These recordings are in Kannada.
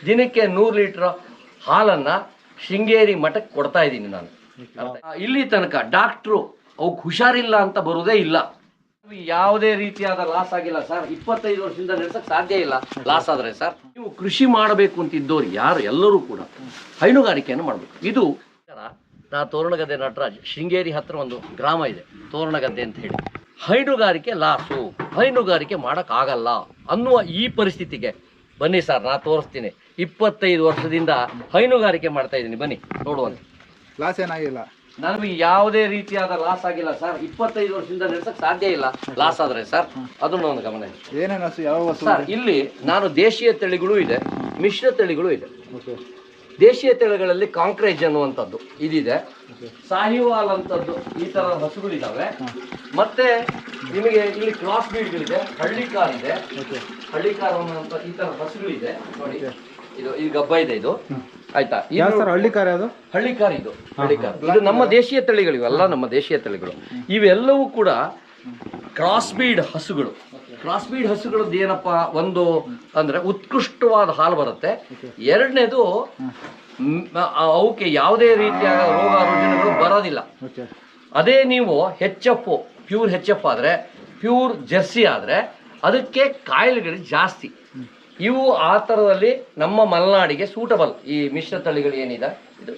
ದಿನಕ್ಕೆ 100 ಲೀಟರ್ ಹಾಲನ್ನು ಶೃಂಗೇರಿ ಮಠಕ್ಕೆ ಕೊಡ್ತಾ ಇದ್ದೀನಿ ನಾನು. ಇಲ್ಲಿ ತನಕ ಡಾಕ್ಟ್ರು ಅವಕ್ಕೆ ಹುಷಾರಿಲ್ಲ ಅಂತ ಬರೋದೇ ಇಲ್ಲ. ಯಾವುದೇ ರೀತಿಯಾದ ಲಾಸ್ ಆಗಿಲ್ಲ ಸರ್. 25 ವರ್ಷದಿಂದ ನಡೆಸಕ್ಕೆ ಸಾಧ್ಯ ಇಲ್ಲ ಲಾಸ್ ಆದರೆ ಸರ್. ನೀವು ಕೃಷಿ ಮಾಡಬೇಕು ಅಂತಿದ್ದವ್ರು ಯಾರು ಎಲ್ಲರೂ ಕೂಡ ಹೈನುಗಾರಿಕೆಯನ್ನು ಮಾಡಬೇಕು. ಇದು ನಾ ತೋರಣಗದ್ದೆ ನಟರಾಜ್, ಶೃಂಗೇರಿ ಹತ್ರ ಒಂದು ಗ್ರಾಮ ಇದೆ ತೋರಣಗದ್ದೆ ಅಂತ ಹೇಳಿ. ಹೈನುಗಾರಿಕೆ ಲಾಸು, ಹೈನುಗಾರಿಕೆ ಮಾಡೋಕ್ಕಾಗಲ್ಲ ಅನ್ನುವ ಈ ಪರಿಸ್ಥಿತಿಗೆ ಬನ್ನಿ ಸರ್, ನಾ ತೋರಿಸ್ತೀನಿ. 25 ವರ್ಷದಿಂದ ಹೈನುಗಾರಿಕೆ ಮಾಡ್ತಾ ಇದ್ದೀನಿ, ಬನ್ನಿ ನೋಡುವಂತ. ಲಾಸ್ ಏನಾಗಿಲ್ಲ, ನನಗೆ ಯಾವುದೇ ರೀತಿಯಾದ ಲಾಸ್ ಆಗಿಲ್ಲ ಸರ್. 25 ವರ್ಷದಿಂದ ನಡೆಸಕ್ಕೆ ಸಾಧ್ಯ ಇಲ್ಲ ಲಾಸ್ ಆದರೆ ಸರ್. ಅದನ್ನು ಒಂದು ಗಮನ. ಏನೇನು ಯಾವ ಸರ್ ಇಲ್ಲಿ ನಾನು ದೇಶೀಯ ತಳಿಗಳು ಇದೆ, ಮಿಶ್ರ ತಳಿಗಳು ಇದೆ. ದೇಶೀಯ ತಳಿಗಳಲ್ಲಿ ಕಾಂಕ್ರೇಜ್ ಅನ್ನುವಂಥದ್ದು ಇದಿದೆ, ಸಾಹಿವಾಲ್ ಅಂತದ್ದು ಈ ಥರ ಹಸುಗಳಿದ್ದಾವೆ. ಮತ್ತೆ ನಿಮಗೆ ಇಲ್ಲಿ ಕ್ರಾಸ್ ಬೀಡ್ಗಳಿದೆ, ಹಳ್ಳಿಕಾರ್ ಇದೆ, ಹಳ್ಳಿಕಾರ್ ಅನ್ನುವಂಥ ಈ ಥರ ಹಸುಗಳಿದೆ ನೋಡಿ. ಇದು ಈ ಗಬ್ಬ ಇದೆ ಇದು, ಆಯ್ತಾ? ಹಳ್ಳಿಕಾರ್ ಯಾವುದು? ಹಳ್ಳಿಕಾರ್ ಇದು, ಹಳ್ಳಿಕಾರ್ ಇದು ನಮ್ಮ ದೇಶೀಯ ತಳಿಗಳು, ಇವೆಲ್ಲ ನಮ್ಮ ದೇಶೀಯ ತಳಿಗಳು. ಇವೆಲ್ಲವೂ ಕೂಡ ಕ್ರಾಸ್ ಬೀಡ್ ಹಸುಗಳು. ಕ್ರಾಸ್ ಬೀಡ್ ಹಸುಗಳದ್ದು ಏನಪ್ಪ, ಒಂದು ಅಂದ್ರೆ ಉತ್ಕೃಷ್ಟವಾದ ಹಾಲು ಬರುತ್ತೆ. ಎರಡನೇದು ಅವಕ್ಕೆ ಯಾವುದೇ ರೀತಿಯಾದ ರೋಗ ರುಜಿನಗಳು ಬರೋದಿಲ್ಲ. ಅದೇ ನೀವು HF ಪ್ಯೂರ್ HF ಆದರೆ, ಪ್ಯೂರ್ ಜರ್ಸಿ ಆದರೆ ಅದಕ್ಕೆ ಕಾಯಿಲೆಗಳು ಜಾಸ್ತಿ. ಇವು ಆ ಥರದಲ್ಲಿ ನಮ್ಮ ಮಲೆನಾಡಿಗೆ ಸೂಟಬಲ್. ಈ ಮಿಶ್ರ ತಳಿಗಳು ಏನಿದೆ ಇದು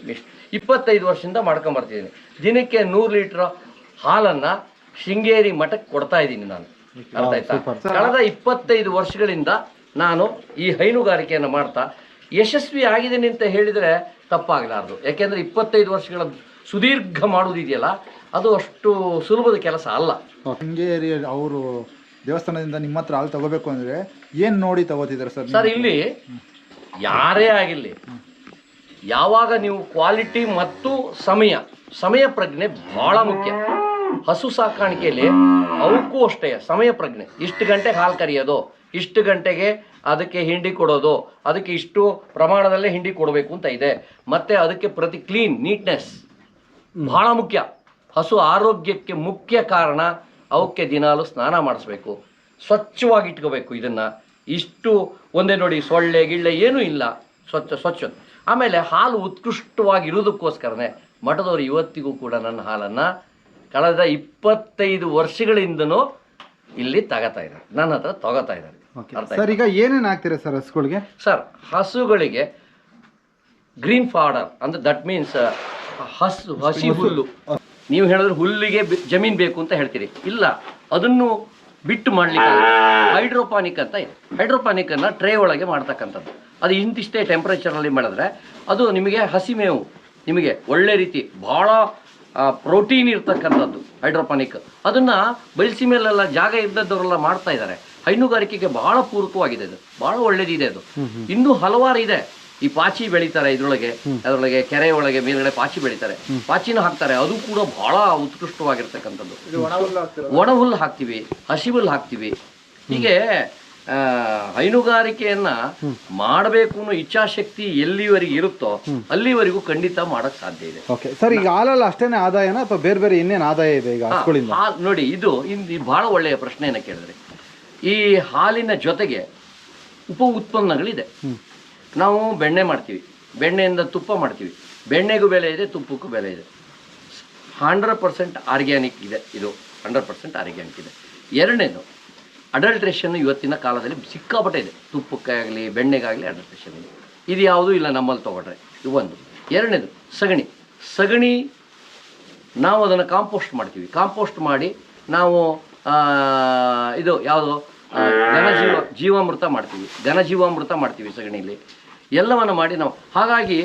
25 ವರ್ಷದಿಂದ ಮಾಡ್ಕೊಂಬರ್ತಿದ್ದೀನಿ. ದಿನಕ್ಕೆ 100 ಲೀಟರ್ ಹಾಲನ್ನು ಶೃಂಗೇರಿ ಮಠಕ್ಕೆ ಕೊಡ್ತಾ ಇದ್ದೀನಿ ನಾನು. ಅರ್ಥ ಆಯ್ತಾ? ಕಳೆದ 25 ವರ್ಷಗಳಿಂದ ನಾನು ಈ ಹೈನುಗಾರಿಕೆಯನ್ನು ಮಾಡ್ತಾ ಯಶಸ್ವಿ ಆಗಿದ್ದೀನಿ ಅಂತ ಹೇಳಿದರೆ ತಪ್ಪಾಗಲಾರ್ದು. ಯಾಕೆಂದರೆ 25 ವರ್ಷಗಳ ಸುದೀರ್ಘ ಮಾಡುವುದಿದೆಯಲ್ಲ, ಅದು ಅಷ್ಟು ಸುಲಭದ ಕೆಲಸ ಅಲ್ಲ. ಶೃಂಗೇರಿ ಅವರು ದೇವಸ್ಥಾನದಿಂದ ನಿಮ್ಮ ಹತ್ರ ಹಾಲು ತಗೋಬೇಕು ಅಂದರೆ ಏನು ನೋಡಿ ತಗೋತಿದ್ದಾರೆ ಸರ್? ಸರ್ ಇಲ್ಲಿ ಯಾರೇ ಆಗಿರಲಿ, ಯಾವಾಗ ನೀವು ಕ್ವಾಲಿಟಿ ಮತ್ತು ಸಮಯ ಪ್ರಜ್ಞೆ ಬಹಳ ಮುಖ್ಯ. ಹಸು ಸಾಕಾಣಿಕೆಯಲ್ಲಿ ಅವಕ್ಕೂ ಅಷ್ಟೇ ಸಮಯ ಪ್ರಜ್ಞೆ. ಇಷ್ಟು ಗಂಟೆಗೆ ಹಾಲು ಕರೆಯೋದು, ಇಷ್ಟು ಗಂಟೆಗೆ ಅದಕ್ಕೆ ಹಿಂಡಿ ಕೊಡೋದು, ಅದಕ್ಕೆ ಇಷ್ಟು ಪ್ರಮಾಣದಲ್ಲೇ ಹಿಂಡಿ ಕೊಡಬೇಕು ಅಂತ ಇದೆ. ಮತ್ತು ಅದಕ್ಕೆ ಪ್ರತಿ ಕ್ಲೀನ್ ನೀಟ್ನೆಸ್ ಬಹಳ ಮುಖ್ಯ. ಹಸು ಆರೋಗ್ಯಕ್ಕೆ ಮುಖ್ಯ ಕಾರಣ ಅವಕ್ಕೆ ದಿನಾಲು ಸ್ನಾನ ಮಾಡಿಸ್ಬೇಕು, ಸ್ವಚ್ಛವಾಗಿ ಇಟ್ಕೋಬೇಕು. ಇದನ್ನು ಇಷ್ಟು ಒಂದೇ ನೋಡಿ, ಸೊಳ್ಳೆ ಗಿಳ್ಳೆ ಏನೂ ಇಲ್ಲ, ಸ್ವಚ್ಛ. ಆಮೇಲೆ ಹಾಲು ಉತ್ಕೃಷ್ಟವಾಗಿರೋದಕ್ಕೋಸ್ಕರನೇ ಮಠದವರು ಇವತ್ತಿಗೂ ಕೂಡ ನನ್ನ ಹಾಲನ್ನು ಕಳೆದ 25 ವರ್ಷಗಳಿಂದನೂ ಇಲ್ಲಿ ತಗೋತಾ ಇದ್ದಾರೆ, ನನ್ನ ಹತ್ರ ತಗೋತಾ ಇದ್ದಾರೆ. ಸರ್ ಈಗ ಏನೇನು ಹಾಕ್ತೀರಾ ಸರ್ ಹಸುಗಳಿಗೆ? ಸರ್ ಹಸುಗಳಿಗೆ ಗ್ರೀನ್ ಫಾಡರ್ ಅಂದರೆ ದಟ್ ಮೀನ್ಸ್ ಹಸಿ ಹುಲ್ಲು. ನೀವು ಹೇಳಿದ್ರೆ ಹುಲ್ಲಿಗೆ ಜಮೀನು ಬೇಕು ಅಂತ ಹೇಳ್ತೀರಿ, ಇಲ್ಲ ಅದನ್ನು ಬಿಟ್ಟು ಮಾಡಲಿಕ್ಕೆ ಹೈಡ್ರೋಪಾನಿಕ್ ಅಂತ ಇದೆ. ಹೈಡ್ರೋಪಾನಿಕನ್ನು ಟ್ರೇ ಒಳಗೆ ಮಾಡ್ತಕ್ಕಂಥದ್ದು. ಅದು ಇಂತಿಷ್ಟೇ ಟೆಂಪ್ರೇಚರಲ್ಲಿ ಮಾಡಿದ್ರೆ ಅದು ನಿಮಗೆ ಹಸಿ ಮೇವು, ನಿಮಗೆ ಒಳ್ಳೆ ರೀತಿ ಭಾಳ ಪ್ರೋಟೀನ್ ಇರ್ತಕ್ಕಂಥದ್ದು ಹೈಡ್ರೋಪಾನಿಕ್. ಅದನ್ನು ಬಯಸಿ ಮೇಲೆಲ್ಲ ಜಾಗ ಇದ್ದದವರೆಲ್ಲ ಮಾಡ್ತಾ ಇದ್ದಾರೆ. ಹೈನುಗಾರಿಕೆಗೆ ಬಹಳ ಪೂರಕವಾಗಿದೆ, ಇದು ಬಹಳ ಒಳ್ಳೇದಿದೆ. ಅದು ಇನ್ನೂ ಹಲವಾರು ಇದೆ. ಈ ಪಾಚಿ ಬೆಳೀತಾರೆ ಅದರೊಳಗೆ ಕೆರೆ ಒಳಗೆ ಮೇಲ್ಗಡೆ ಪಾಚಿ ಬೆಳೀತಾರೆ, ಪಾಚಿನ ಹಾಕ್ತಾರೆ, ಅದು ಕೂಡ ಬಹಳ ಉತ್ಕೃಷ್ಟವಾಗಿರ್ತಕ್ಕಂಥದ್ದು. ಒಣ ಹುಲ್ಲು ಹಾಕ್ತೀವಿ, ಹಸಿ ಹುಲ್ಲು ಹಾಕ್ತೀವಿ. ಹೀಗೆ ಹೈನುಗಾರಿಕೆಯನ್ನ ಮಾಡಬೇಕು ಅನ್ನೋ ಇಚ್ಛಾಶಕ್ತಿ ಎಲ್ಲಿವರೆಗೆ ಇರುತ್ತೋ ಅಲ್ಲಿವರೆಗೂ ಖಂಡಿತ ಮಾಡಕ್ ಸಾಧ್ಯ ಇದೆ. ಸರ್ ಈಗ ಹಾಲಲ್ಲ ಅಷ್ಟೇನೆ ಆದಾಯನ ಅಥವಾ ಬೇರೆ ಬೇರೆ ಇನ್ನೇನು ಆದಾಯ ಇದೆ ಈಗ ಹಸುಗಳಿಂದ? ನೋಡಿ ಇದು ಬಹಳ ಒಳ್ಳೆಯ ಪ್ರಶ್ನೆಯನ್ನು ಕೇಳಿದ್ರೆ, ಈ ಹಾಲಿನ ಜೊತೆಗೆ ಉಪ ಉತ್ಪನ್ನಗಳಿದೆ. ನಾವು ಬೆಣ್ಣೆ ಮಾಡ್ತೀವಿ, ಬೆಣ್ಣೆಯಿಂದ ತುಪ್ಪ ಮಾಡ್ತೀವಿ. ಬೆಣ್ಣೆಗೂ ಬೆಲೆ ಇದೆ, ತುಪ್ಪಕ್ಕೂ ಬೆಲೆ ಇದೆ. 100% ಆರ್ಗ್ಯಾನಿಕ್ ಇದೆ, ಇದು 100% ಆರ್ಗ್ಯಾನಿಕ್ ಇದೆ. ಎರಡನೇದು ಅಡಲ್ಟ್ರೇಷನ್ ಇವತ್ತಿನ ಕಾಲದಲ್ಲಿ ಸಿಕ್ಕಾಪಟ್ಟೆ ಇದೆ. ತುಪ್ಪಕ್ಕಾಗಲಿ ಬೆಣ್ಣೆಗಾಗಲಿ ಅಡಲ್ಟ್ರೇಷನ್ ಇದೆ. ಇದು ಯಾವುದೂ ಇಲ್ಲ ನಮ್ಮಲ್ಲಿ ತೊಗೊಂಡ್ರೆ, ಇದು ಒಂದು. ಎರಡನೇದು ಸಗಣಿ ನಾವು ಅದನ್ನು ಕಾಂಪೋಸ್ಟ್ ಮಾಡ್ತೀವಿ. ಕಾಂಪೋಸ್ಟ್ ಮಾಡಿ ನಾವು ಇದು ಯಾವುದು ಜೀವಾಮೃತ ಮಾಡ್ತೀವಿ ಸಗಣಿಲಿ ಎಲ್ಲವನ್ನು ಮಾಡಿ ನಾವು. ಹಾಗಾಗಿ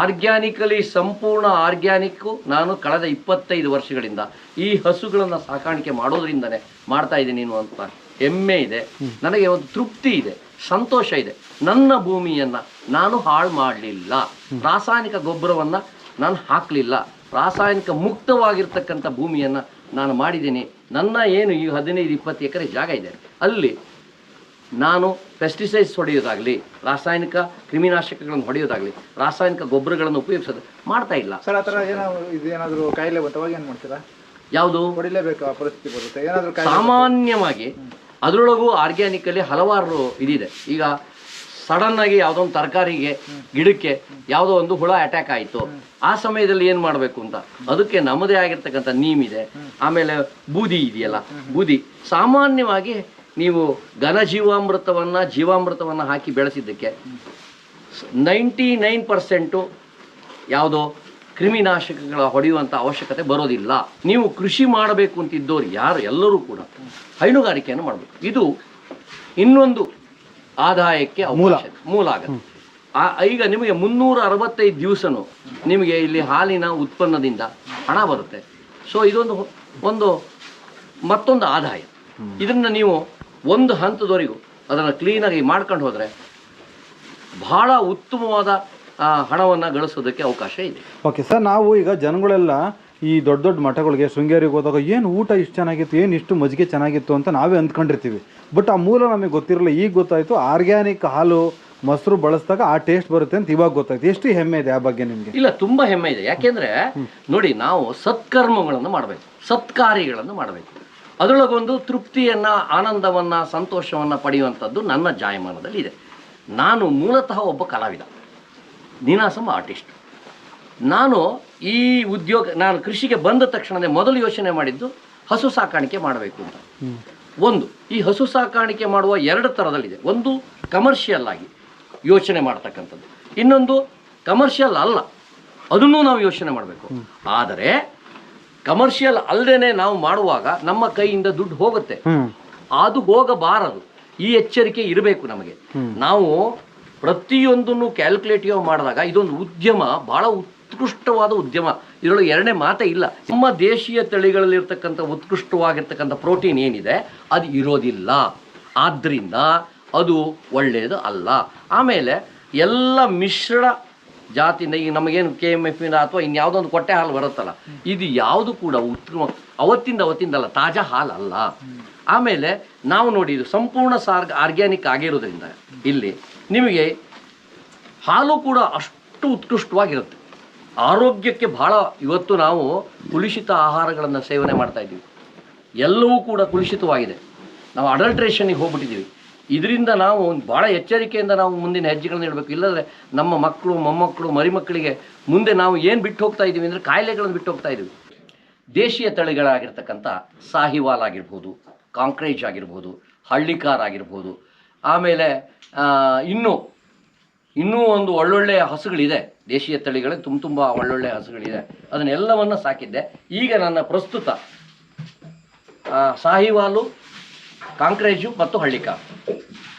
ಆರ್ಗ್ಯಾನಿಕಲಿ ಸಂಪೂರ್ಣ ಆರ್ಗ್ಯಾನಿಕ್ಕು ನಾನು ಕಳೆದ 25 ವರ್ಷಗಳಿಂದ ಈ ಹಸುಗಳನ್ನು ಸಾಕಾಣಿಕೆ ಮಾಡೋದ್ರಿಂದನೇ ಮಾಡ್ತಾ ಇದ್ದೀನಿ ಅನ್ನುವಂಥ ಹೆಮ್ಮೆ ಇದೆ ನನಗೆ. ಒಂದು ತೃಪ್ತಿ ಇದೆ, ಸಂತೋಷ ಇದೆ. ನನ್ನ ಭೂಮಿಯನ್ನು ನಾನು ಹಾಳು ಮಾಡಲಿಲ್ಲ, ರಾಸಾಯನಿಕ ಗೊಬ್ಬರವನ್ನು ನಾನು ಹಾಕಲಿಲ್ಲ, ರಾಸಾಯನಿಕ ಮುಕ್ತವಾಗಿರ್ತಕ್ಕಂಥ ಭೂಮಿಯನ್ನು ನಾನು ಮಾಡಿದ್ದೀನಿ. ನನ್ನ ಏನು ಈ 15-20 ಎಕರೆ ಜಾಗ ಇದೆ, ಅಲ್ಲಿ ನಾನು ಪೆಸ್ಟಿಸೈಡ್ಸ್ ಹೊಡೆಯೋದಾಗಲಿ, ರಾಸಾಯನಿಕ ಕ್ರಿಮಿನಾಶಕಗಳನ್ನು ಹೊಡೆಯೋದಾಗಲಿ, ರಾಸಾಯನಿಕ ಗೊಬ್ಬರಗಳನ್ನು ಉಪಯೋಗಿಸೋದು ಮಾಡ್ತಾ ಇಲ್ಲ. ಸರ್ ಆ ಥರ ಏನಾದರೂ ಕಾಯಿಲೆ ಬಂತವಾಗ ಏನು ಮಾಡ್ತೀರಾ? ಯಾವುದು ಹೊಡಿಲೇಬೇಕು ಪರಿಸ್ಥಿತಿ ಬರುತ್ತೆ ಏನಾದರೂ? ಸಾಮಾನ್ಯವಾಗಿ ಅದರೊಳಗೂ ಆರ್ಗ್ಯಾನಿಕಲ್ಲಿ ಹಲವಾರು ಇದಿದೆ. ಈಗ ಸಡನ್ ಆಗಿ ಯಾವುದೋ ಒಂದು ತರಕಾರಿಗೆ ಗಿಡಕ್ಕೆ ಯಾವುದೋ ಒಂದು ಹುಳ ಅಟ್ಯಾಕ್ ಆಯಿತು, ಆ ಸಮಯದಲ್ಲಿ ಏನು ಮಾಡಬೇಕು ಅಂತ ಅದಕ್ಕೆ ನಮ್ಮದೇ ಆಗಿರ್ತಕ್ಕಂಥ ನೀಮಿದೆ. ಆಮೇಲೆ ಬೂದಿ ಇದೆಯಲ್ಲ, ಬೂದಿ ಸಾಮಾನ್ಯವಾಗಿ ನೀವು ಘನ ಜೀವಾಮೃತವನ್ನು ಹಾಕಿ ಬೆಳೆಸಿದ್ದಕ್ಕೆ 99% ಯಾವುದೋ ಕ್ರಿಮಿನಾಶಕಗಳ ಹೊಡೆಯುವಂಥ ಅವಶ್ಯಕತೆ ಬರೋದಿಲ್ಲ. ನೀವು ಕೃಷಿ ಮಾಡಬೇಕು ಅಂತಿದ್ದವ್ರು ಎಲ್ಲರೂ ಕೂಡ ಹೈನುಗಾರಿಕೆಯನ್ನು ಮಾಡಬೇಕು. ಇದು ಇನ್ನೊಂದು ಆದಾಯಕ್ಕೆ ಮೂಲ ಆಗುತ್ತೆ. ಈಗ ನಿಮಗೆ 365 ದಿವಸನೂ ನಿಮಗೆ ಇಲ್ಲಿ ಹಾಲಿನ ಉತ್ಪನ್ನದಿಂದ ಹಣ ಬರುತ್ತೆ. ಸೊ ಇದೊಂದು ಮತ್ತೊಂದು ಆದಾಯ. ಇದನ್ನು ನೀವು ಒಂದು ಹಂತದವರೆಗೂ ಅದನ್ನು ಕ್ಲೀನಾಗಿ ಮಾಡ್ಕೊಂಡು ಹೋದರೆ ಬಹಳ ಉತ್ತಮವಾದ ಹಣವನ್ನು ಗಳಿಸೋದಕ್ಕೆ ಅವಕಾಶ ಇದೆ. ಓಕೆ ಸರ್, ನಾವು ಈಗ ಜನಗಳೆಲ್ಲ ಈ ದೊಡ್ಡ ದೊಡ್ಡ ಮಠಗಳಿಗೆ ಶೃಂಗೇರಿಗೆ ಹೋದಾಗ ಏನು ಊಟ ಇಷ್ಟು ಚೆನ್ನಾಗಿತ್ತು, ಏನು ಇಷ್ಟು ಮಜ್ಜಿಗೆ ಚೆನ್ನಾಗಿತ್ತು ಅಂತ ನಾವೇ ಅಂದ್ಕೊಂಡಿರ್ತೀವಿ. ಬಟ್ ಆ ಮೂಲ ನಮಗೆ ಗೊತ್ತಿರಲಿಲ್ಲ. ಈಗ ಗೊತ್ತಾಯಿತು, ಆರ್ಗ್ಯಾನಿಕ್ ಹಾಲು ಮೊಸರು ಬಳಸಿದಾಗ ಆ ಟೇಸ್ಟ್ ಬರುತ್ತೆ ಅಂತ ಇವಾಗ ಗೊತ್ತಾಯ್ತು. ಎಷ್ಟು ಹೆಮ್ಮೆ ಇದೆ ಆ ಬಗ್ಗೆ ನಿಮಗೆ? ಇಲ್ಲ, ತುಂಬ ಹೆಮ್ಮೆ ಇದೆ. ಯಾಕೆಂದರೆ ನೋಡಿ, ನಾವು ಸತ್ಕರ್ಮಗಳನ್ನು ಮಾಡಬೇಕು, ಸತ್ಕಾರ್ಯಗಳನ್ನು ಮಾಡಬೇಕು. ಅದರೊಳಗೊಂದು ತೃಪ್ತಿಯನ್ನು, ಆನಂದವನ್ನು, ಸಂತೋಷವನ್ನು ಪಡೆಯುವಂಥದ್ದು ನನ್ನ ಜಾಯಮಾನದಲ್ಲಿ ಇದೆ. ನಾನು ಮೂಲತಃ ಒಬ್ಬ ಕಲಾವಿದ, ನೀನಾಸಂ ಆರ್ಟಿಸ್ಟ್. ನಾನು ಈ ನಾನು ಕೃಷಿಗೆ ಬಂದ ತಕ್ಷಣವೇ ಮೊದಲು ಯೋಚನೆ ಮಾಡಿದ್ದು ಹಸು ಸಾಕಾಣಿಕೆ ಮಾಡಬೇಕು ಅಂತ. ಈ ಹಸು ಸಾಕಾಣಿಕೆ ಮಾಡುವ 2 ಥರದಲ್ಲಿದೆ. ಒಂದು ಕಮರ್ಷಿಯಲ್ ಆಗಿ ಯೋಚನೆ ಮಾಡ್ತಕ್ಕಂಥದ್ದು, ಇನ್ನೊಂದು ಕಮರ್ಷಿಯಲ್ ಅಲ್ಲ, ಅದನ್ನು ನಾವು ಯೋಚನೆ ಮಾಡಬೇಕು. ಆದರೆ ಕಮರ್ಷಿಯಲ್ ಅಲ್ಲದೇನೆ ನಾವು ಮಾಡುವಾಗ ನಮ್ಮ ಕೈಯಿಂದ ದುಡ್ಡು ಹೋಗುತ್ತೆ, ಅದು ಹೋಗಬಾರದು. ಈ ಎಚ್ಚರಿಕೆ ಇರಬೇಕು ನಮಗೆ. ನಾವು ಪ್ರತಿಯೊಂದನ್ನು ಕ್ಯಾಲ್ಕುಲೇಟಿವ್ ಮಾಡಿದಾಗ ಇದೊಂದು ಉದ್ಯಮ, ಬಹಳ ಉತ್ಕೃಷ್ಟವಾದ ಉದ್ಯಮ. ಇದರೊಳಗೆ ಎರಡನೇ ಮಾತೇ ಇಲ್ಲ. ನಮ್ಮ ದೇಶೀಯ ತಳಿಗಳಲ್ಲಿರ್ತಕ್ಕಂಥ ಉತ್ಕೃಷ್ಟವಾಗಿರ್ತಕ್ಕಂಥ ಪ್ರೋಟೀನ್ ಏನಿದೆ ಅದು ಇರೋದಿಲ್ಲ, ಆದ್ದರಿಂದ ಅದು ಒಳ್ಳೆಯದು ಅಲ್ಲ. ಆಮೇಲೆ ಎಲ್ಲ ಮಿಶ್ರ ಜಾತಿಯಿಂದ, ಈಗ ನಮಗೇನು KMF ಅಥವಾ ಇನ್ಯಾವುದೋ ಒಂದು ಕೊಟ್ಟೆ ಹಾಲು ಬರುತ್ತಲ್ಲ, ಇದು ಯಾವುದು ಕೂಡ ಉತ್ತಮ ಅವತ್ತಿಂದಲ್ಲ, ತಾಜಾ ಹಾಲು ಅಲ್ಲ. ಆಮೇಲೆ ನಾವು ನೋಡಿ, ಇದು ಸಂಪೂರ್ಣ ಆರ್ಗ್ಯಾನಿಕ್ ಆಗಿರೋದ್ರಿಂದ ಇಲ್ಲಿ ನಿಮಗೆ ಹಾಲು ಕೂಡ ಅಷ್ಟು ಉತ್ಕೃಷ್ಟವಾಗಿರುತ್ತೆ. ಆರೋಗ್ಯಕ್ಕೆ ಬಹಳ, ಇವತ್ತು ನಾವು ಕುಲುಷಿತ ಆಹಾರಗಳನ್ನು ಸೇವನೆ ಮಾಡ್ತಾ ಇದ್ದೀವಿ, ಎಲ್ಲವೂ ಕೂಡ ಕುಲುಷಿತವಾಗಿದೆ. ನಾವು ಅಡಲ್ಟ್ರೇಷನ್ಗೆ ಹೋಗ್ಬಿಟ್ಟಿದ್ದೀವಿ. ಇದರಿಂದ ನಾವು ಭಾಳ ಎಚ್ಚರಿಕೆಯಿಂದ ನಾವು ಮುಂದಿನ ಹೆಜ್ಜೆಗಳನ್ನು ಇಡಬೇಕು. ಇಲ್ಲದ್ರೆ ನಮ್ಮ ಮಕ್ಕಳು, ಮೊಮ್ಮಕ್ಕಳು, ಮರಿಮಕ್ಕಳಿಗೆ ಮುಂದೆ ನಾವು ಏನು ಬಿಟ್ಟು ಹೋಗ್ತಾ ಇದ್ದೀವಿ ಅಂದರೆ ಕಾಯಿಲೆಗಳನ್ನು ಬಿಟ್ಟು ಹೋಗ್ತಾ ಇದ್ದೀವಿ. ದೇಶೀಯ ತಳಿಗಳಾಗಿರ್ತಕ್ಕಂಥ ಸಾಹಿವಾಲ್ ಆಗಿರ್ಬೋದು, ಕಾಂಕ್ರೇಜ್ ಆಗಿರ್ಬೋದು, ಹಳ್ಳಿಕಾರ್ ಆಗಿರ್ಬೋದು, ಆಮೇಲೆ ಇನ್ನೂ ಒಂದು ಒಳ್ಳೊಳ್ಳೆಯ ಹಸುಗಳಿದೆ. ದೇಶೀಯ ತಳಿಗಳೇ ತುಂಬ ಒಳ್ಳೊಳ್ಳೆಯ ಹಸುಗಳಿದೆ. ಅದನ್ನೆಲ್ಲವನ್ನು ಸಾಕಿದ್ದೆ. ಈಗ ನನ್ನ ಪ್ರಸ್ತುತ ಸಾಹಿವಾಲು, ಕಾಂಕ್ರೇಜು ಮತ್ತು ಹಳ್ಳಿಕಾರ್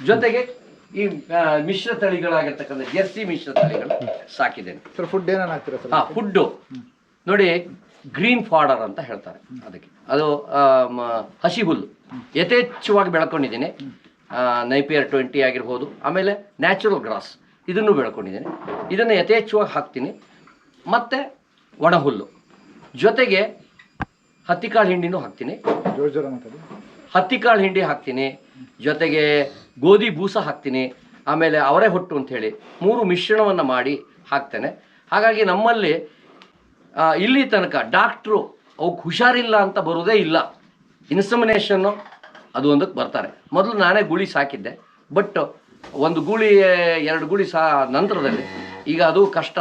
ಜೊತೆಗೆ ಈ ಮಿಶ್ರ ತಳಿಗಳಾಗಿರ್ತಕ್ಕಂಥ ಜೆರ್ಸಿ ಮಿಶ್ರ ತಳಿಗಳು ಸಾಕಿದ್ದೇನೆ. ಫುಡ್ ಏನೇನು ಹಾಕ್ತೀರಾ ಸರ್? ಫುಡ್ಡು ನೋಡಿ, ಗ್ರೀನ್ ಫಾಡರ್ ಅಂತ ಹೇಳ್ತಾರೆ ಅದಕ್ಕೆ. ಅದು ಹಸಿ ಹುಲ್ಲು ಯಥೇಚ್ಛವಾಗಿ ಬೆಳ್ಕೊಂಡಿದ್ದೀನಿ. ನೈಪಿಯರ್ 20 ಆಗಿರ್ಬೋದು, ಆಮೇಲೆ ನ್ಯಾಚುರಲ್ ಗ್ರಾಸ್ ಇದನ್ನು ಬೆಳ್ಕೊಂಡಿದ್ದೀನಿ. ಇದನ್ನು ಯಥೇಚ್ಛವಾಗಿ ಹಾಕ್ತೀನಿ. ಮತ್ತು ಒಣ ಹುಲ್ಲು ಜೊತೆಗೆ ಹತ್ತಿಕಾಳು ಹಿಂಡಿನೂ ಹಾಕ್ತೀನಿ. ಹತ್ತಿಕಾಳು ಹಿಂಡಿ ಹಾಕ್ತೀನಿ, ಜೊತೆಗೆ ಗೋಧಿ ಬೂಸ ಹಾಕ್ತೀನಿ, ಆಮೇಲೆ ಅವರೆ ಹೊಟ್ಟು ಅಂಥೇಳಿ 3 ಮಿಶ್ರಣವನ್ನು ಮಾಡಿ ಹಾಕ್ತೇನೆ. ಹಾಗಾಗಿ ನಮ್ಮಲ್ಲಿ ಇಲ್ಲಿ ತನಕ ಡಾಕ್ಟ್ರು ಅವಕ್ಕೆ ಹುಷಾರಿಲ್ಲ ಅಂತ ಬರೋದೇ ಇಲ್ಲ. ಇನ್ಸಮಿನೇಷನ್ನು ಅದು ಒಂದಕ್ಕೆ ಬರ್ತಾರೆ. ಮೊದಲು ನಾನೇ ಗೂಳಿ ಸಾಕಿದ್ದೆ, ಬಟ್ ಒಂದು ಗೂಳಿ 2 ಗೂಳಿ ನಂತರದಲ್ಲಿ ಈಗ ಅದು ಕಷ್ಟ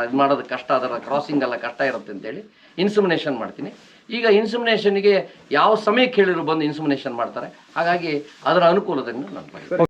ಇದು ಮಾಡೋದು ಕಷ್ಟ, ಅದರ ಕ್ರಾಸಿಂಗ್ ಎಲ್ಲ ಕಷ್ಟ ಇರುತ್ತೆ ಅಂತೇಳಿ ಇನ್ಸಮಿನೇಷನ್ ಮಾಡ್ತೀನಿ. ಈಗ ಇನ್ಸಮಿನೇಷನ್ಗೆ ಯಾವ ಸಮಯಕ್ಕೆ ಹೇಳಿದ್ರು ಬಂದು ಇನ್ಸಮಿನೇಷನ್ ಮಾಡ್ತಾರೆ. ಹಾಗಾಗಿ ಅದರ ಅನುಕೂಲದಿಂದ ನಾನು